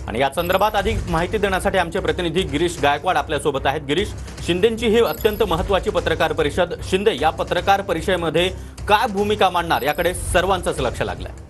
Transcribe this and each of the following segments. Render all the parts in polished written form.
आणि या संदर्भात अधिक माहिती देण्यासाठी आमचे प्रतिनिधी गिरीश गायकवाड आपल्यासोबत आहेत। गिरीश, शिंदेंची ही अत्यंत महत्त्वाची पत्रकार परिषद, शिंदे या पत्रकार परिषदेमध्ये काय भूमिका मांडणार याकडे सर्वांचंच लक्ष लागलंय।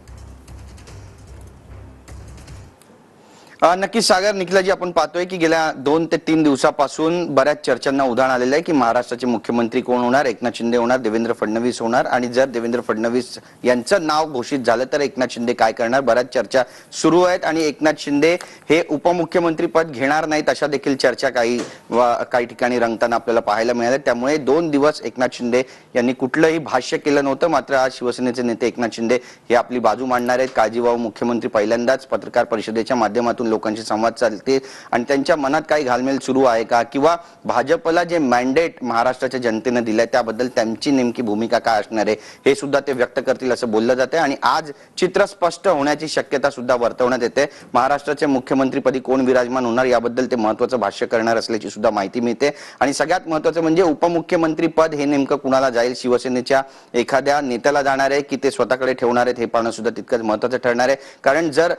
नक्की सागर, निखिलाजी, आपण पाहतोय की गेल्या 2 ते 3 दिवसापासून बऱ्याच चर्चांना उधाण आलेलं आहे की महाराष्ट्राचे मुख्यमंत्री कोण होणार, एकनाथ शिंदे होणार, देवेंद्र फडणवीस होणार, आणि जर देवेंद्र फडणवीस यांचं नाव घोषित झालं तर एकनाथ शिंदे काय करणार, बऱ्याच चर्चा सुरू आहेत। आणि एकनाथ शिंदे हे उपमुख्यमंत्री पद घेणार नाहीत अशा देखील चर्चा काही ठिकाणी रंगताना आपल्याला पाहायला मिळाल्या। त्यामुळे 2 दिवस एकनाथ शिंदे यांनी कुठलंही भाष्य केलं नव्हतं। मात्र आज शिवसेनेचे नेते एकनाथ शिंदे हे आपली बाजू मांडणार आहेत। काळजीवाहू मुख्यमंत्री पहिल्यांदाच पत्रकार परिषदेच्या माध्यमातून लोकांशी संवाद साधतील आणि त्यांच्या मनात काही घालमेल सुरू आहे का, किंवा भाजपला जे मॅन्डेट महाराष्ट्राच्या जनतेने दिलंय त्याबद्दल त्यांची नेमकी भूमिका काय असणार आहे हे सुद्धा ते व्यक्त करतील असं बोललं जातंय। आणि आज चित्र स्पष्ट होण्याची शक्यता सुद्धा वर्तवण्यात येते। महाराष्ट्राचे मुख्यमंत्रीपदी कोण विराजमान होणार याबद्दल ते महत्त्वाचं भाष्य करणार असल्याची सुद्धा माहिती मिळते। आणि सगळ्यात महत्त्वाचं म्हणजे उपमुख्यमंत्री पद हे नेमकं कुणाला जाईल, शिवसेनेच्या एखाद्या नेत्याला जाणार आहे की ते स्वतःकडे ठेवणार आहेत हे पाहणं सुद्धा तितकंच महत्त्वाचं ठरणार आहे। कारण जर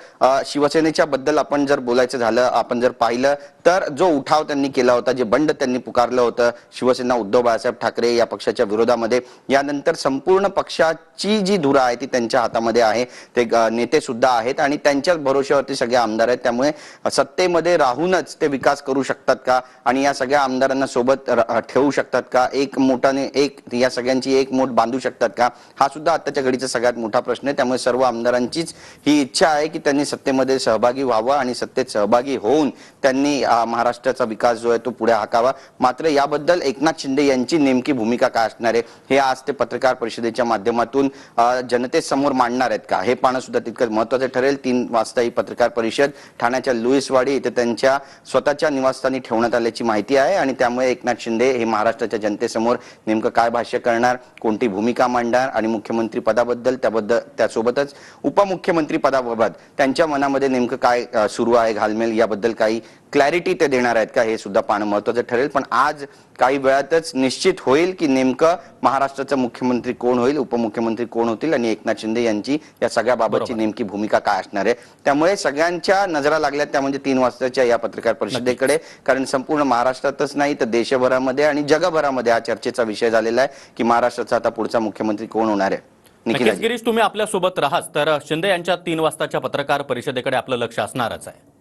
शिवसेनेच्या बद्दल आपण जर बोलायचं झालं, आपण जर पाहिलं तर जो उठाव त्यांनी केला होता, जे बंड त्यांनी पुकारलं होतं शिवसेना उद्धव बाळासाहेब ठाकरे या पक्षाच्या विरोधामध्ये, यानंतर संपूर्ण पक्षाची जी धुरा आहे ती त्यांच्या हातामध्ये आहे। ते नेते सुद्धा आहेत आणि त्यांच्याच भरोश्यावरती सगळे आमदार आहेत। त्यामुळे सत्तेमध्ये राहूनच ते विकास करू शकतात का आणि या सगळ्या आमदारांना सोबत ठेवू शकतात का, या सगळ्यांची एक मोठ बांधू शकतात का, हा सुद्धा आताच्या घडीचा सगळ्यात मोठा प्रश्न आहे। त्यामुळे सर्व आमदारांचीच ही इच्छा आहे की त्यांनी सत्तेमध्ये सहभागी व्हावं आणि सत्तेत सहभागी होऊन त्यांनी महाराष्ट्राचा विकास जो आहे तो पुढे हाकावा। मात्र याबद्दल एकनाथ शिंदे यांची नेमकी भूमिका काय असणार आहे हे आज ते पत्रकार परिषदेच्या माध्यमातून जनतेसमोर मांडणार आहेत का हे पाहणं सुद्धा तितकंच महत्त्वाचं ठरेल। 3 वाजता ही पत्रकार परिषद ठाण्याच्या लुईसवाडी इथे त्यांच्या स्वतःच्या निवासस्थानी ठेवण्यात आल्याची माहिती आहे। आणि त्यामुळे एकनाथ शिंदे हे महाराष्ट्राच्या जनतेसमोर नेमकं काय भाष्य करणार, कोणती भूमिका मांडणार आणि मुख्यमंत्री पदाबद्दल त्यासोबतच उपमुख्यमंत्री पदाबाबत त्यांच्या मनामध्ये नेमकं काय सुरू आहे घालमेल याबद्दल काही क्लॅरिटी ते देणार आहेत का हे सुद्धा पाहणं महत्त्वाचं ठरेल। पण आज काही वेळातच निश्चित होईल की नेमकं महाराष्ट्राचा मुख्यमंत्री कोण होईल, उपमुख्यमंत्री कोण होतील आणि एकनाथ शिंदे यांची या सगळ्या बाबतची नेमकी भूमिका काय असणार आहे। त्यामुळे सगळ्यांच्या नजरा लागल्यात त्या म्हणजे 3 वाजताच्या या पत्रकार परिषदेकडे, कारण संपूर्ण महाराष्ट्रातच नाही तर देशभरामध्ये आणि जगभरामध्ये हा चर्चेचा विषय झालेला आहे की महाराष्ट्राचा आता पुढचा मुख्यमंत्री कोण होणार आहे। गिरीश, तुम्ही आपल्या सोबत राहाच तर शिंदे यांच्या 3 वाजताच्या पत्रकार परिषदेकडे आपलं लक्ष असणारच आहे।